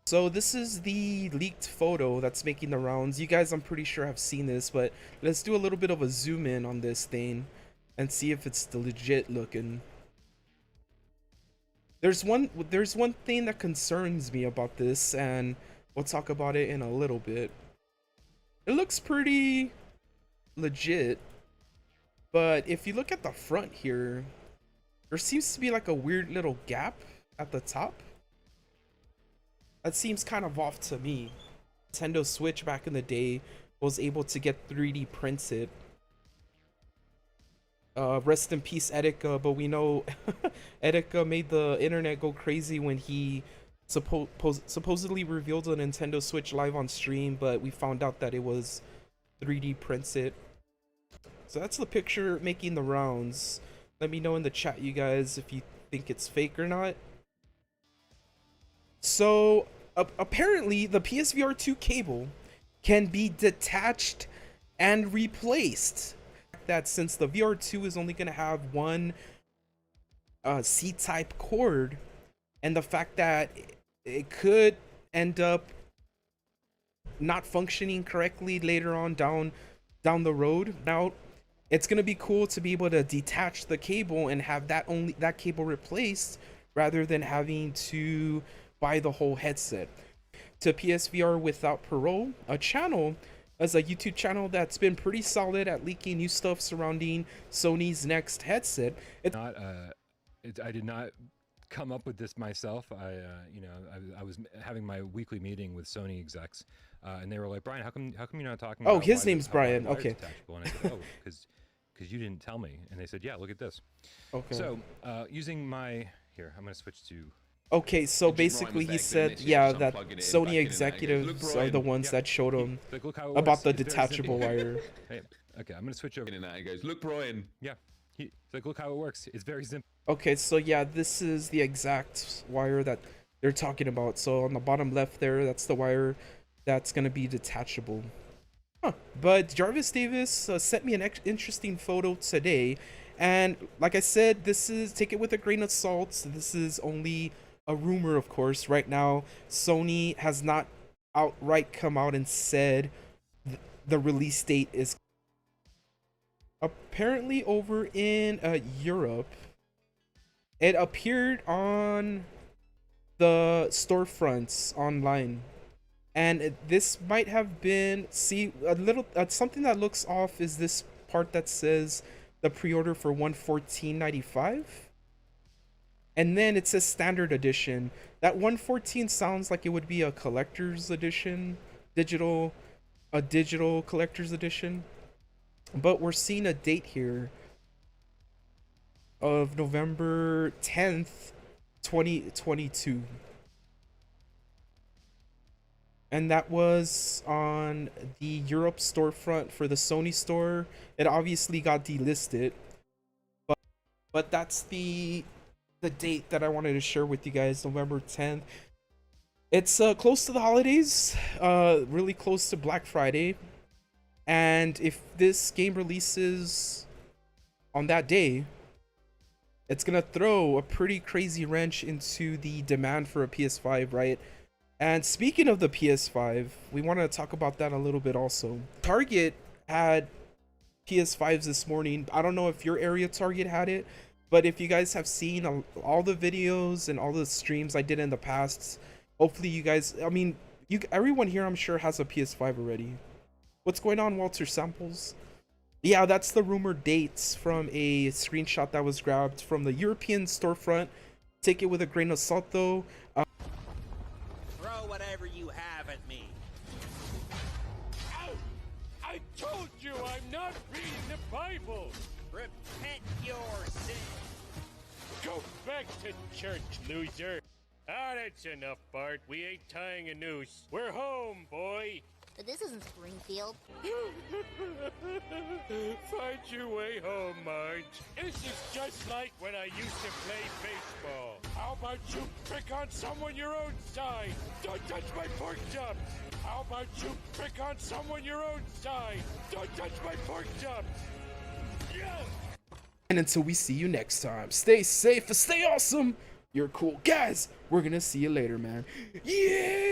So this is the leaked photo that's making the rounds. You guys, I'm pretty sure have seen this, but let's do a little bit of a zoom in on this thing and see if it's the legit looking. There's one thing that concerns me about this, and we'll talk about it in a little bit. It looks pretty legit, but if you look at the front here, there seems to be like a weird little gap at the top. That seems kind of off to me. Nintendo Switch back in the day was able to get 3D printed. Rest in peace, Etika, but we know Etika made the internet go crazy when he supposedly revealed a Nintendo Switch live on stream, but we found out that it was 3D printed. So that's the picture making the rounds. Let me know in the chat, you guys, if you think it's fake or not. So apparently the PSVR2 cable can be detached and replaced. That since the VR2 is only going to have one C-type cord, and the fact that it could end up not functioning correctly later on down the road. Now it's going to be cool to be able to detach the cable and have that cable replaced rather than having to buy the whole headset. To PSVR Without Parole, a channel as a YouTube channel that's been pretty solid at leaking new stuff surrounding Sony's next headset. I did not come up with this myself. I was having my weekly meeting with Sony execs, and they were like, "Brian, how come you're not talking?" Oh, about his name's Brian. Okay. And I said, "Oh, because you didn't tell me." And they said, "Yeah, look at this." Okay. So using my here, I'm going to switch to. Okay, so basically he said, yeah, that Sony executives are the ones that showed him about the detachable wire. Hey, okay, I'm gonna switch over. And he goes, "Look, Brian." Yeah, he's like, "Look how it works. It's very simple." Okay, so yeah, this is the exact wire that they're talking about. So on the bottom left there, that's the wire that's gonna be detachable. Huh. But Jarvis Davis sent me an interesting photo today, and like I said, take it with a grain of salt. This is only a rumor, of course. Right now, Sony has not outright come out and said the release date is. Apparently over in Europe, it appeared on the storefronts online, and this might have been something that looks off is this part that says the pre-order for $114.95. And then it says standard edition. That 114 sounds like it would be a collector's edition, a digital collector's edition. But we're seeing a date here of November 10th, 2022. And that was on the Europe storefront for the Sony store. It obviously got delisted. But that's the date that I wanted to share with you guys, November 10th. It's close to the holidays, really close to Black Friday. And if this game releases on that day, it's gonna throw a pretty crazy wrench into the demand for a PS5, right? And speaking of the PS5, we want to talk about that a little bit also. Target had PS5s this morning. I don't know if your area Target had it, but if you guys have seen all the videos and all the streams I did in the past, hopefully you guys, I mean, everyone here I'm sure has a PS5 already. What's going on, Walter Samples? Yeah, that's the rumored dates from a screenshot that was grabbed from the European storefront. Take it with a grain of salt though. Throw whatever you have at me. Ow! I told you I'm not reading the Bible! Repent your sin. Go back to church, loser! Ah, that's enough, Bart. We ain't tying a noose. We're home, boy! But this isn't Springfield. Find your way home, Marge. This is just like when I used to play baseball. How about you pick on someone your own size? Don't touch my pork chops! How about you pick on someone your own size? Don't touch my pork chops! Yeah! And until we see you next time, stay safe and stay awesome. You're cool. Guys, we're gonna see you later, man. Yeah!